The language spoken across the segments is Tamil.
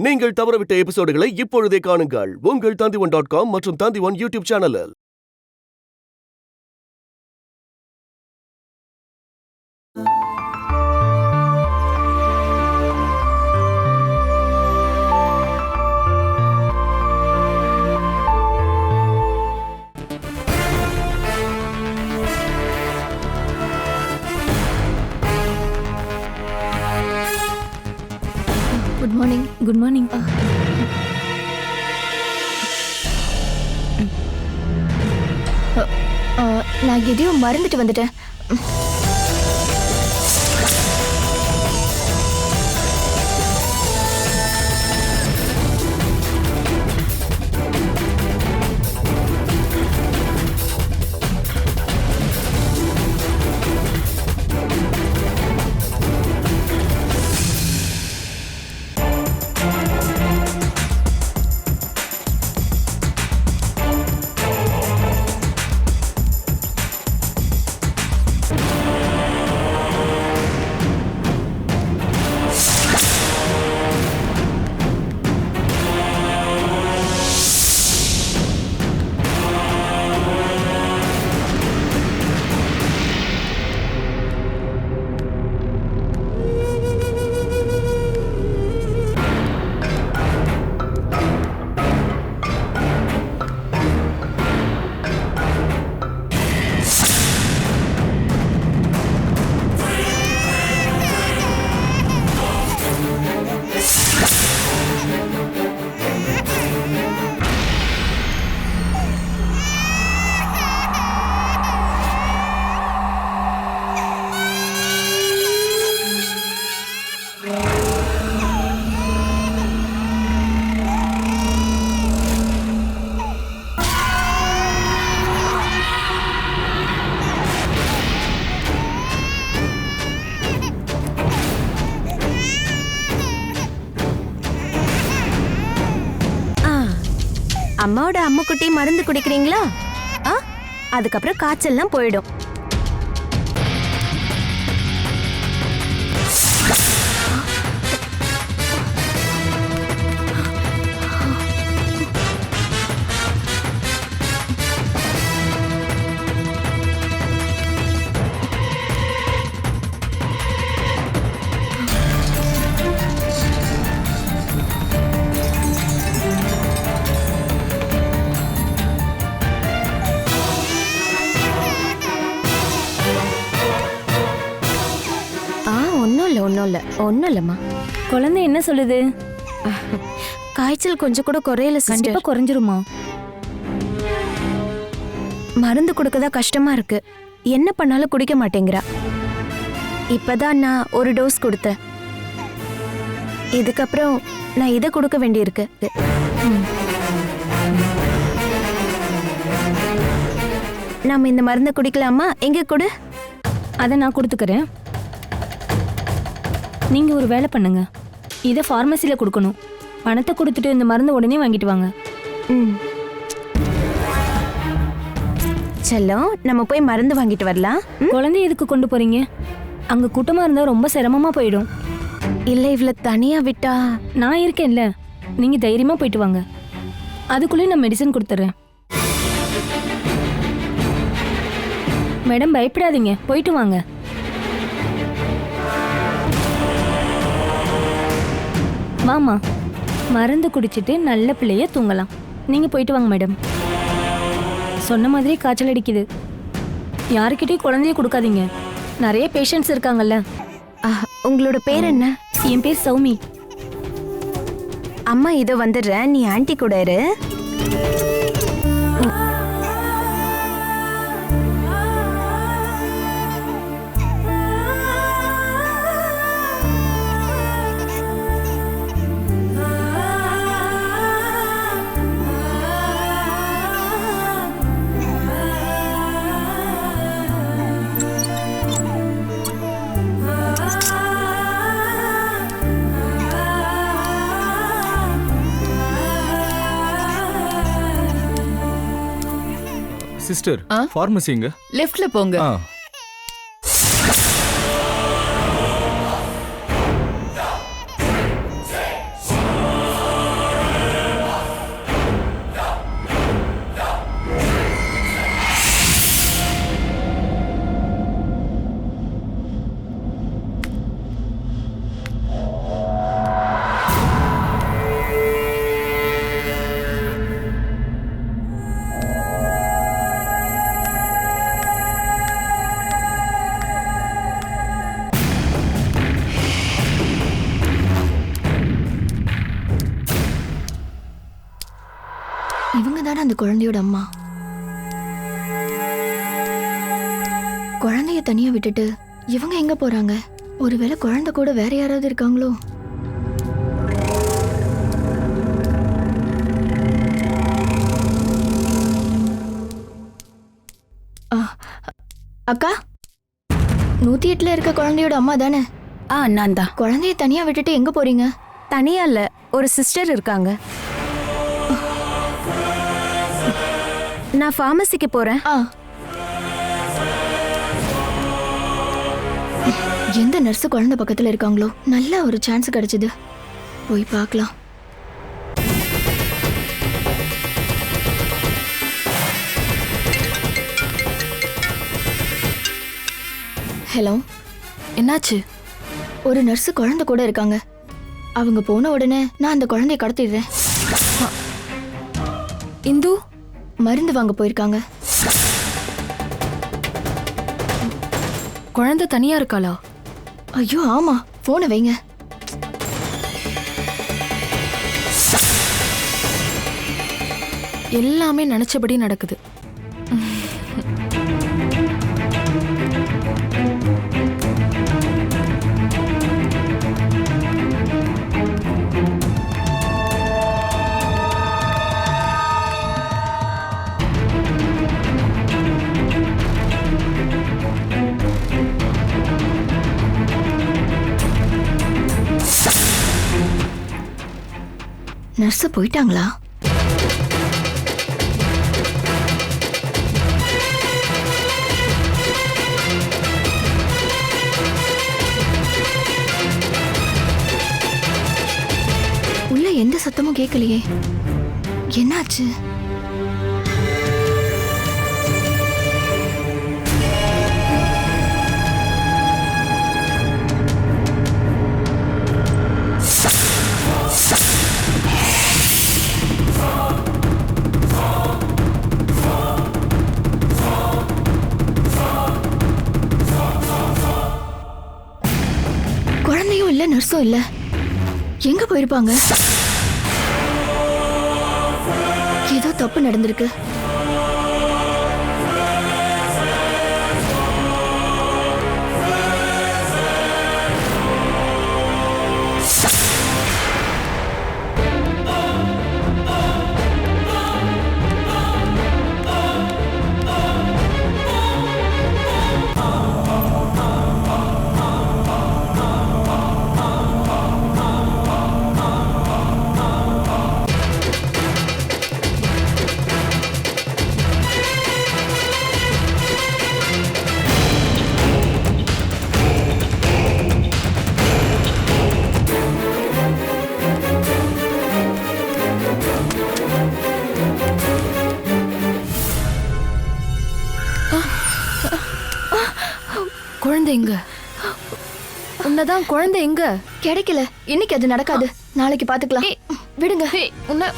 நீங்கள் தவறவிட்ட எபிசோடுகளை இப்பொழுதே காணுங்கள் உங்கள் Tandivan.com மற்றும் Tandivan யூடியூப் சேனலில். Good morning. Good morning. நான் எதையோ மறந்துட்டு வந்துட்டேன். அம்மாவோட அம்முக்குட்டி மருந்து குடிக்கிறீங்களா? அதுக்கப்புறம் காய்ச்சல்லாம் போயிடும். ஒன்னும் இல்லம்மா. குழந்தை என்ன சொல்லுது? காய்ச்சல் கொஞ்சம் கூட குறையல. கண்டிப்பா குறைஞ்சிருமா? மருந்து கொடுக்கதா கஷ்டமா இருக்கு. என்ன பண்ணாலும் குடிக்க மாட்டேங்கிறா. இப்பதான் நான் ஒரு டோஸ் கொடுத்தேன். இதுக்கப்புறம் நான் இதை கொடுக்க வேண்டியிருக்கு. நாம இந்த மருந்தை குடிக்கலாமா? எங்க கொடு. அதை நான் கொடுத்துக்கிறேன். நீங்க ஒரு வேலை பண்ணுங்க, இதை ஃபார்மசியில கொடுக்கணும். பணத்தை கொடுத்துட்டு இந்த மருந்து உடனே வாங்கிட்டு வாங்க. செல்லம், நம்ம போய் மருந்து வாங்கிட்டு வரலாம். குழந்தை எதுக்கு கொண்டு போறீங்க? அங்க கூட்டமா இருந்தா ரொம்ப சிரமமா போயிடும். இல்ல, இவ்வளவு தனியா விட்டா? நான் இருக்கேன்ல, நீங்க தைரியமா போயிட்டு வாங்க. அதுக்குள்ளே நான் மெடிசன் கொடுத்துறேன். மேடம் பயப்படாதீங்க, போயிட்டு வாங்க. வாமா, மருந்து குடிச்சிட்டு நல்ல பிள்ளைய தூங்கலாம். நீங்க போயிட்டு வாங்க மேடம். சொன்ன மாதிரி காய்ச்சல் அடிக்குது. யாருக்கிட்டையும் குழந்தைய கொடுக்காதீங்க. நிறைய பேஷண்ட்ஸ் இருக்காங்கல்ல. உங்களோட பேர் என்ன? என் பேர் சௌமி. அம்மா இதோ வந்துடுறேன், நீ ஆன்ட்டி கூட இரு. சிஸ்டர், ஃபார்மசி எங்க? லெஃப்ட்ல போங்க. இவங்க தானே அந்த குழந்தையோட அம்மா. குழந்தைய தனியா விட்டுட்டு இவங்க எங்க போறாங்க? ஒருவேளை குழந்தை கூட வேற யாராவது இருக்காங்களோ? அக்கா, 108ல இருக்க குழந்தையோட அம்மா தானே? நான் தான். குழந்தைய தனியா விட்டுட்டு எங்க போறீங்க? தனியா இல்ல, ஒரு சிஸ்டர் இருக்காங்க. நான் ஃபார்மசிக்கு போறேன். எந்த நர்ஸ் குழந்தை பக்கத்துல இருக்காங்களோ நல்ல ஒரு சான்ஸ் கிடைச்சது. போய் பார்க்கலாம். ஹலோ, என்னாச்சு? ஒரு நர்ஸ் குழந்தை கூட இருக்காங்க. அவங்க போன உடனே நான் அந்த குழந்தைய கடத்திடுறேன். இந்து மருந்து வாங்க போயிருக்காங்க. குழந்தை தனியா இருக்காளா? ஐயோ ஆமா, போனை வைங்க. எல்லாமே நினைச்சபடி நடக்குது. நர்ஸ் போயிட்டாங்களா? உள்ள எந்த சத்தமும் கேட்கலையே, என்னாச்சு? குழந்தையும் இல்ல, நர்ஸும் இல்ல. எங்க போயிருப்பாங்க? ஏதோ தப்பு நடந்திருக்கு. குழந்தை எங்க? உன்னதான் குழந்தை எங்க? கிடைக்கல. இன்னைக்கு அது நடக்காது. நாளைக்கு பாத்துக்கலாம். விடுங்க. உன்ன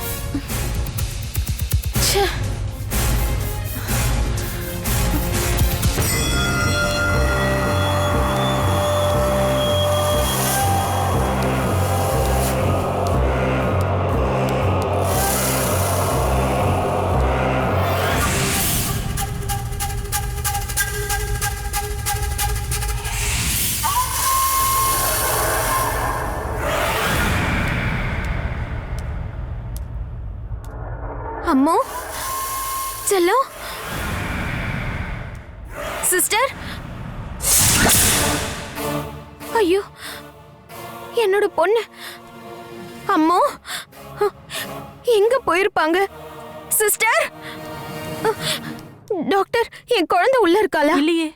அம்மோ, செல்லம், சிஸ்டர். ஐயோ, என்னோட பொண்ணு. அம்மோ, எங்க போயிருப்பாங்க? சிஸ்டர், டாக்டர், என் குழந்தை உள்ள இருக்காளா? இல்லையே.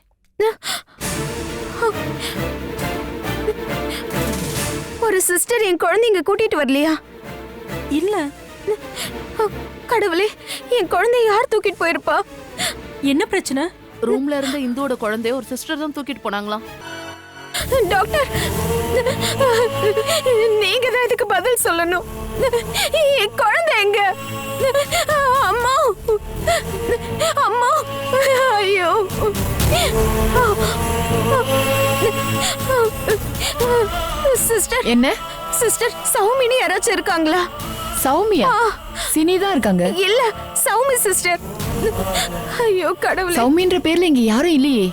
ஒரு சிஸ்டர் என் குழந்தைங்க கூட்டிட்டு வரலையா? இல்ல. கடவுளே, என் குழந்தைய யார் தூக்கிட்டு போயிருப்பா? என்ன பிரச்சனை? ரூம்ல இருந்த இந்துவோட குழந்தைய ஒரு சிஸ்டர் தான் தூக்கிட்டு போனாங்களாம். டாக்டர், நீங்க தான் இதுக்கு பதில் சொல்லணும். என் குழந்தை எங்க? அம்மா, அம்மா, ஐயோ. சிஸ்டர், என்ன சிஸ்டர், சௌமினி யாராச்சும் இருக்காங்களா? சௌமியா? சினி தான் இருக்காங்க. இல்ல சௌமி சிஸ்டர். ஐயோ கடவுளே. சௌமின்ற பேர்ல இங்க யாரும் இல்லையே.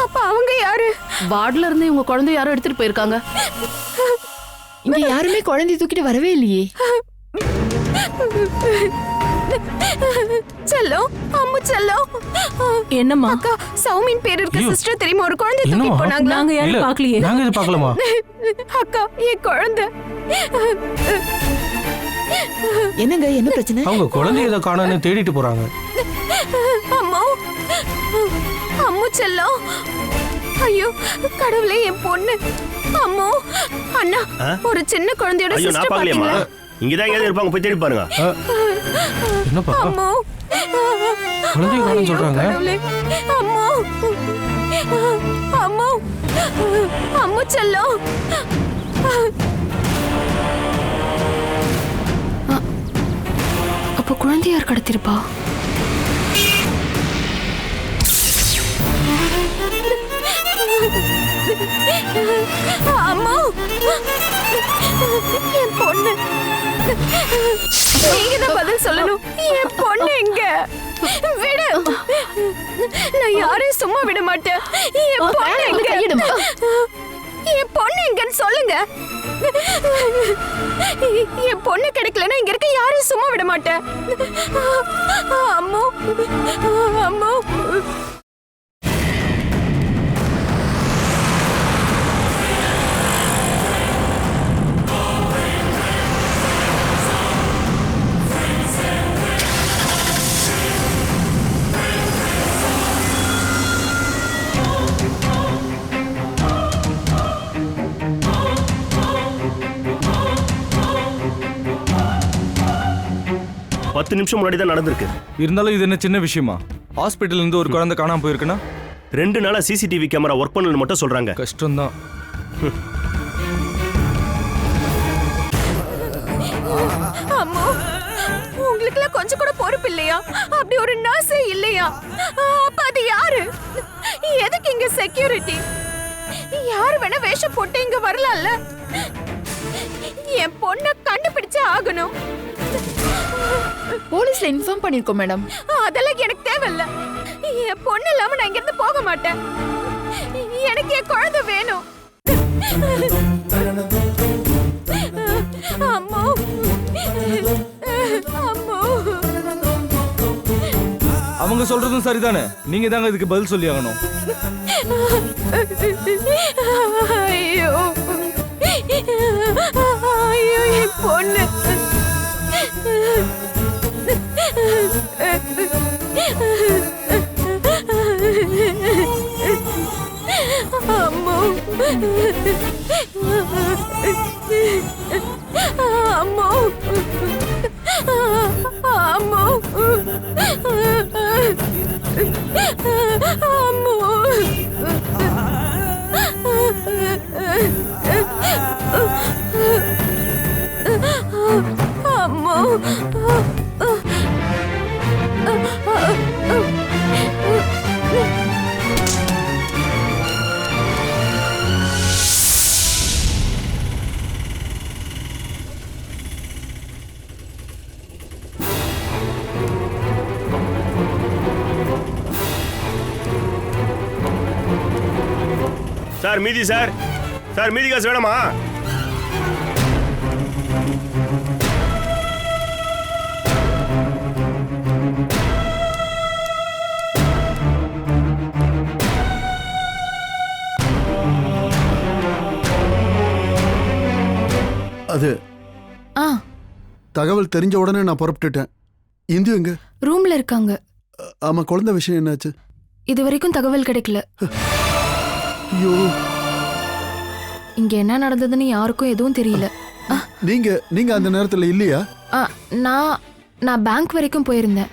அப்ப அவங்க யாரு? வார்டுல இருந்து உங்க குழந்தை யாரோ எடுத்துட்டு போயிருக்காங்க. இங்க யாருமே குழந்தைய தூக்கிட்டு வரவே இல்லையே. செல்லம், அம்மு செல்லம். என்னம்மா? அக்கா சௌமின் பேர் இருக்க ஐயோ. சிஸ்டர் தெரியுமா? ஒரு குழந்தை என்னம்மா? தூக்கிட்டு போனாங்க. நாங்க யாரும் பார்க்கலையே. நாங்க இது பார்க்கலாமா? அக்கா என் குழந்தை. என்னங்க என்ன பிரச்சனை? அவங்க குழந்தைய ஏதோ காணோன்னு தேடிட்டு போறாங்க. அம்மா, அம்மு செல்லம். ஐயோ கடவுளே, என் பொண்ணு. அம்மு, அண்ணா, ஒரு சின்ன குழந்தையோட ஐயோ நான் சிஸ்டர் பார்க்கலையம்மா. பாத்தீங்களா? இங்கதான் எங்கேயாவது இருப்பாங்க, போய் தேடி பாருங்க. என்னப்பா அம்மு, குழந்தைய காணோம்னு சொல்றாங்க? கடவுளே. அம்மு, அம்மு, அம்மு செல்லம். அப்ப குழந்தை யார் கடத்திருப்பா? அம்மா, என் பொண்ணு. நீங்க தான் பதில் சொல்லணும். என் பொண்ணு எங்க? விடு. நான் யாரையும் சும்மா விட மாட்டேன். என் பொண்ணு எங்க? என் பொண்ணு எங்கன்னு சொல்லுங்க. என் பொண்ணு கிடைக்கலன்னா இங்க இருக்க யாரையும் சும்மா விட மாட்டேன். அம்மா, அம்மா. பத்து நிமிஷம் முன்னாடி தான் நடந்திருக்கு. இருந்தாலும் இது என்ன சின்ன விஷயமா? ஹாஸ்பிட்டல்ல இருந்து ஒரு குழந்தை காணாம போயிருக்குன்னா 2 நாளா சிசிடிவி கேமரா ஒர்க் பண்ணலன்னு மட்டும் சொல்றாங்க. கஷ்டம்தான். அம்மா, உங்களுக்குலாம் கொஞ்சம் கூட பொறுப்பு இல்லையா? அப்படி ஒரு நர்ஸே இல்லையா? அப்ப அது யாரு? எதுக்கு இங்க செக்யூரிட்டி? யாரு வேணா வேஷம் போட்டு இங்க வரலாம்ல? என் பொண்ணை கண்டுபிடிச்சே ஆகணும். போலீஸ்ல இன்ஃபார்ம் பண்ணிருக்கோம் மேடம். அதெல்லாம் எனக்கு தேவையில்ல. என் பொண்ணு இல்லாம நான் இங்க இருந்து போக மாட்டேன். எனக்கு என் குழந்தை வேணும். அம்மா, அம்மா. அவங்க சொல்றதும் சரிதானே. நீங்க தாங்க இதுக்கு பதில் சொல்லி ஆகணும். ஐயோ, ஐயோ, என் பொண்ணு. அம்மா, அம்மா, அம்மா, அம்மா, சார் மீதி சார். சார் மீதி காசு வேணுமா? அது தகவல் தெரிஞ்ச உடனே நான் புறப்பட்டுட்டேன். இந்து எங்க? ரூம்ல இருக்காங்க. ஆமா, குழந்தை விஷயம் என்னாச்சு? இது வரைக்கும் தகவல் கிடைக்கல. ஐயோ, இங்க என்ன நடந்ததுன்னு யாருக்கும் எதுவும் தெரியல. நீங்க அந்த நேரத்துல இல்லையா? நான் பேங்க் வரைக்கும் போயிருந்தேன்.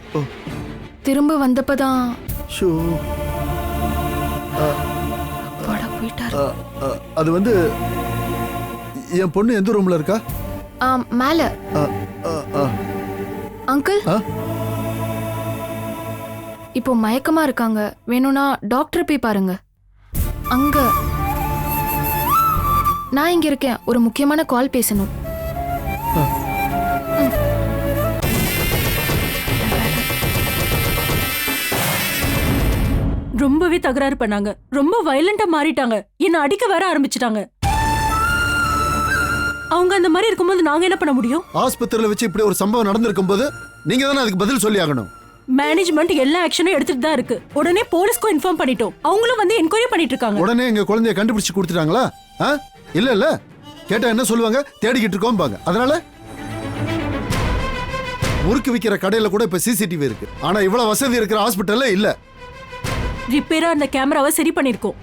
திரும்ப வந்தப்பதான் ஷோ, போயிட்டாரு. அது வந்து என் பொண்ணு எந்த ரூம்ல இருக்கா? மேல. அங்கிள், இப்போ மயக்கமா இருக்காங்க. வேணும்னா டாக்டர் போய் பாருங்க. அங்க. நான் இங்க இருக்கேன். ஒரு முக்கியமான கால் பேசணும். ரொம்பவே தகராறு பண்ணாங்க. ரொம்ப வயலண்டா மாறிட்டாங்க. என்ன அடிக்க வர ஆரம்பிச்சிட்டாங்க. அவங்க அந்த மாதிரி இருக்கும்போது நாங்க என்ன பண்ண முடியும்? ஆஸ்பத்திரியில வச்சு இப்படி ஒரு சம்பவம் நடந்திருக்கும் போது நீங்க தானே அதுக்கு பதில் சொல்லி ஆகணும். மேனேஜ்மெண்ட் எல்லா ஆக்ஷனும் எடுத்துட்டு தான் இருக்கு. உடனே போலீஸ்க்கு இன்ஃபார்ம் பண்ணிட்டோம். அவங்களும் வந்து என்கொயரி பண்ணிட்டு இருக்காங்க. உடனே எங்க குழந்தைய கண்டுபிடிச்சு கொடுத்துட்டாங்களா? இல்ல இல்ல, கேட்டா என்ன சொல்லுவாங்க? தேடிக்கிட்டு இருக்கோம்பாங்க. அதனால முறுக்கு விக்கிற கடையில கூட இப்ப சிசிடிவி இருக்கு. ஆனா இவ்வளவு வசதி இருக்கிற ஹாஸ்பிட்டல்ல இல்ல. ரிப்பேரா அந்த கேமராவை சரி பண்ணிருக்கோம்.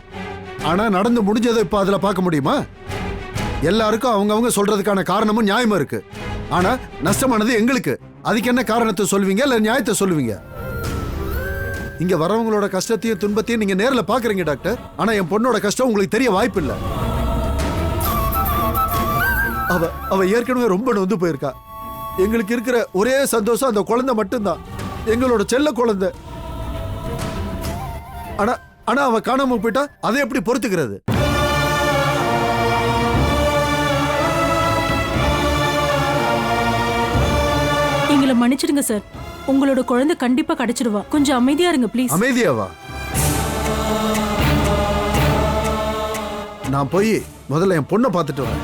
ஆனா நடந்து முடிஞ்சதை இப்ப அதுல பார்க்க முடியுமா? எல்லாருக்கும் அவங்கவங்க சொல்றதுக்கான காரணமும் நியாயமா இருக்கு. ஆனா நஷ்டமானது எங்களுக்கு. அதுக்கு என்ன காரணத்தை சொல்லுவீங்க இல்ல நியாயத்தை சொல்லுவீங்க? இங்க வரவங்களோட கஷ்டத்தையும் துன்பத்தையும் நீங்க நேர்ல பாக்குறீங்க டாக்டர். ஆனா என் பொண்ணோட கஷ்டம் உங்களுக்கு தெரிய வாய்ப்பு இல்ல. அவ ஏற்கனவே ரொம்ப நொந்து போயிருக்கா. எங்களுக்கு இருக்கிற ஒரே சந்தோஷம் அந்த குழந்தை மட்டும்தான், எங்களோட செல்ல குழந்தை. ஆனா அவ காணாம போயிட்டா அதை எப்படி பொறுத்துக்கிறது? எங்களை மன்னிச்சிடுங்க சார். உங்களோட குழந்தை கண்டிப்பா கிடைச்சிடுவா. கொஞ்சம் அமைதியா இருங்க ப்ளீஸ். அமைதியாவா? நான் போய் முதல்ல என் பொண்ணை பார்த்துட்டு வரேன்.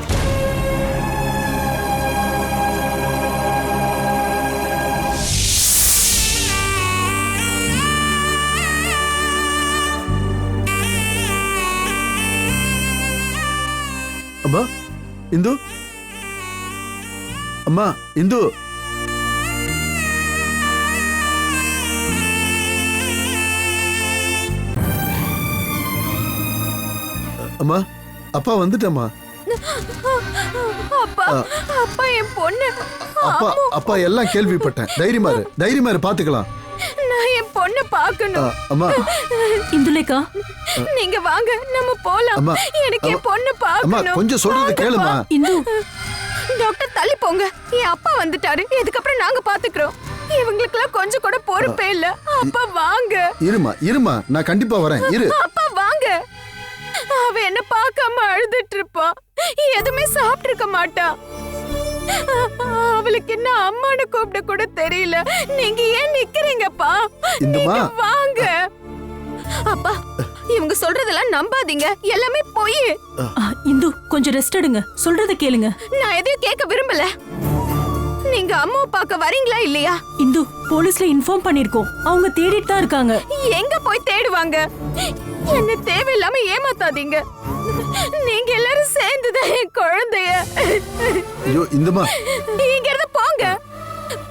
அம்மா இந்து, அம்மா இந்து. அம்மா, அப்பா வந்துட்டம்மா. அப்பா, அப்பா என் பொண்ணு. அப்பா எல்லாம் கேள்விப்பட்டேன். தைரியமா இரு, பாத்துக்கலாம். நான் என் பொண்ணு பார்க்கணும். அம்மா இந்துலேக்கா, நீங்க வாங்க, நம்ம போலாம். எனக்கு என் பொண்ணு அம்மா பார்க்கணும். கொஞ்சம் சொல்றது கேளுமா. இந்து, டாக்டர் தள்ளி போங்க. என் அப்பா வந்துட்டாரு. இதுக்கப்புறம் நாங்க பாத்துக்கிறோம். இவங்களுக்கெல்லாம் கொஞ்சம் கூட பொறுப்பே இல்ல. அப்பா வாங்க. இருமா, நான் கண்டிப்பா வரேன். இரு. அப்பா வாங்க. அவ என்ன பார்க்காம அழுதுட்டு இருப்பா. எதுவுமே சாப்பிட்டு இருக்க மாட்டா. அவளுக்கு என்ன அம்மானு கூப்பிட கூட தெரியல. நீங்க ஏன் நிக்கிறீங்கப்பா? நீங்க வாங்க. அப்பா, இவங்க சொல்றதெல்லாம் நம்பாதீங்க. எல்லாமே பொய். இந்து கொஞ்சம் ரெஸ்ட் எடுங்க. சொல்றத கேளுங்க. நான் எதையும் கேட்க விரும்பல. நீங்க அம்மா பார்க்க வரீங்களா இல்லையா? இந்து, போலீஸ்ல இன்ஃபார்ம் பண்ணிருக்கோம். அவங்க தேடிட்டு தான் இருக்காங்க. எங்க போய் தேடுவாங்க? என்ன தேவையில்லாம ஏமாத்தாதீங்க. நீங்க எல்லாரும் சேர்ந்துதான் என் குழந்தைய. ஐயோ இந்துமா, இங்க இருந்து போங்க.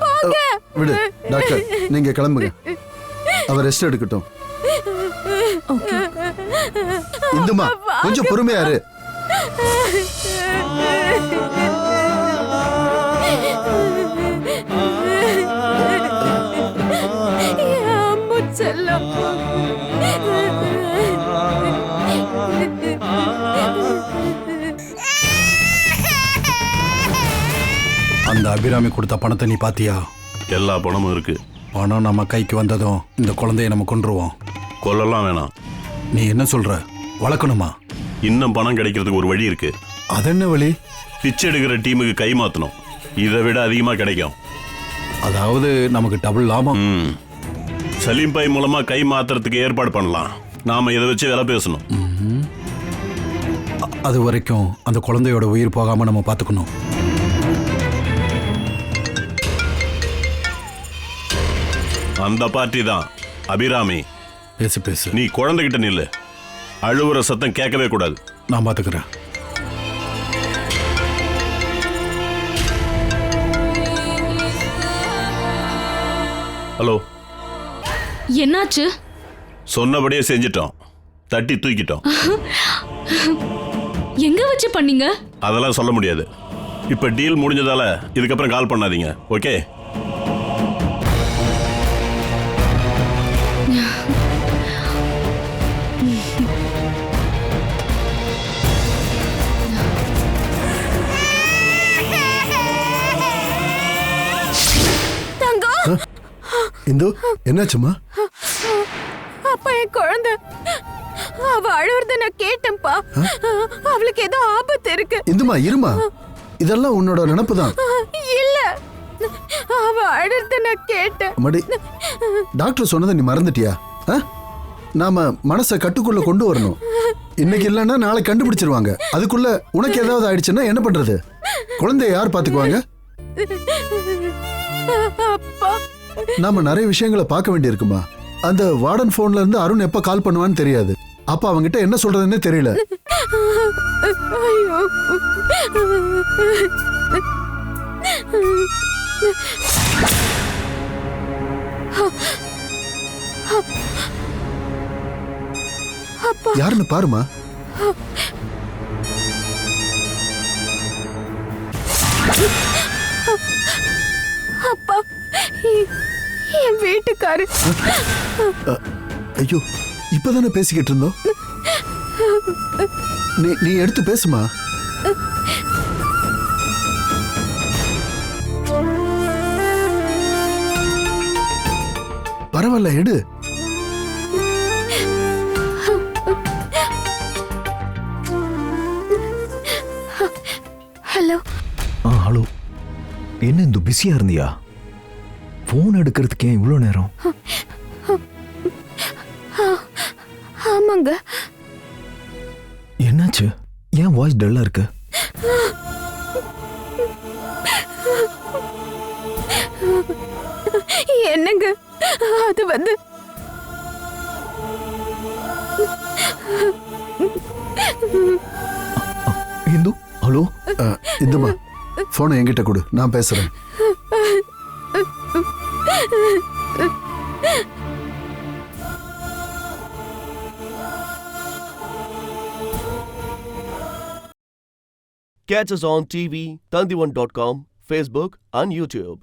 போங்க. விடு டாக்டர், நீங்க கிளம்புங்க. அவ ரெஸ்ட் எடுக்கட்டும். இந்துமா கொஞ்சம் பொறுமையா இரு. அந்த அபிராமி கொடுத்த பணத்தை நீ பாத்தியா? எல்லா பணமும் இருக்கு. பணம் நம்ம கைக்கு வந்ததும் இந்த குழந்தைய நம்ம கொன்றுவோம். கொல்லலாம் வேணாம். நீ என்ன சொல்ற? வளர்க்கணுமா? இன்னும் பணம் கிடைக்கிறதுக்கு ஒரு வழி இருக்கு. அது என்ன வழி? பிச்சை எடுக்கிற டீமுக்கு கை மாத்தணும். இதை விட அதிகமா கிடைக்கும். அதாவது நமக்கு டபுள் லாபம். சலீம் பாய் மூலமா கை மாத்துறதுக்கு ஏற்பாடு பண்ணலாம். நாம இதை வச்சு வேலை பேசணும். அது வரைக்கும் அந்த குழந்தையோட உயிர் போகாம நம்ம பாத்துக்கணும். அந்த பார்ட்டி தான் அபிராமி. பேசு. நீ குழந்தைகிட்ட நில்லு. அழுவுற சத்தம் கேட்கவே கூடாது. நான் பாத்துக்கிறேன். ஹலோ, என்னாச்சு? சொன்னபடியே செஞ்சிட்டோம். தட்டி தூக்கிட்டோம். எங்க வச்சு பண்ணீங்க? அதெல்லாம் சொல்ல முடியாது. இப்ப டீல் முடிஞ்சதால இதுக்கப்புறம் கால் பண்ணாதீங்க. ஓகே? இந்து, என்னாச்சுமா? அப்பா என் குழந்தை, அவ அழுறத நான் கேட்டேன்ப்பா. அவளுக்கு ஏதோ ஆபத்து இருக்கு. இந்துமா இருமா, இதெல்லாம் உன்னோட நினைப்பு தான். இல்ல, அவ அழுறத நான் கேட்டேன். டாக்டர் சொன்னதை நீ மறந்துட்டியா? நாம மனசை கட்டுக்குள்ள கொண்டு வரணும். இன்னைக்கு இல்லைன்னா நாளை கண்டுபிடிச்சிருவாங்க. அதுக்குள்ள உனக்கு ஏதாவது ஆயிடுச்சுன்னா என்ன பண்றது? குழந்தைய யார் பாத்துக்குவாங்க? அப்பா நாம நிறைய விஷயங்களை பார்க்க வேண்டியிருக்குமா. அந்த வார்டன் போன்ல இருந்து அருண் எப்ப கால் பண்ணுவான்னு தெரியாது. அப்ப அவங்கிட்ட என்ன சொல்றதுன்னே தெரியல. ஐயோ யாருன்னு பாருமா. அப்பா என் வீட்டுக்காரு. ஐயோ இப்பதானே பேசிக்கிட்டு இருந்தோம். நீ எடுத்து பேசுமா. பரவாயில்ல எடு. ஹலோ. ஹலோ. என்ன இந்த பிஸியா இருந்தியா? போன் எடுக்கிறதுக்கு ஏன் இவ்வளோ நேரம்? ஆமாங்க. என்னாச்சு? ஏன் வாய்ஸ் டல்லா இருக்கு? என்னங்க அது வந்து இந்து. ஹலோ. இந்துமா போனை என்கிட்ட கொடு, நான் பேசுறேன். Catch us on TV, Tandivan.com, Facebook and YouTube.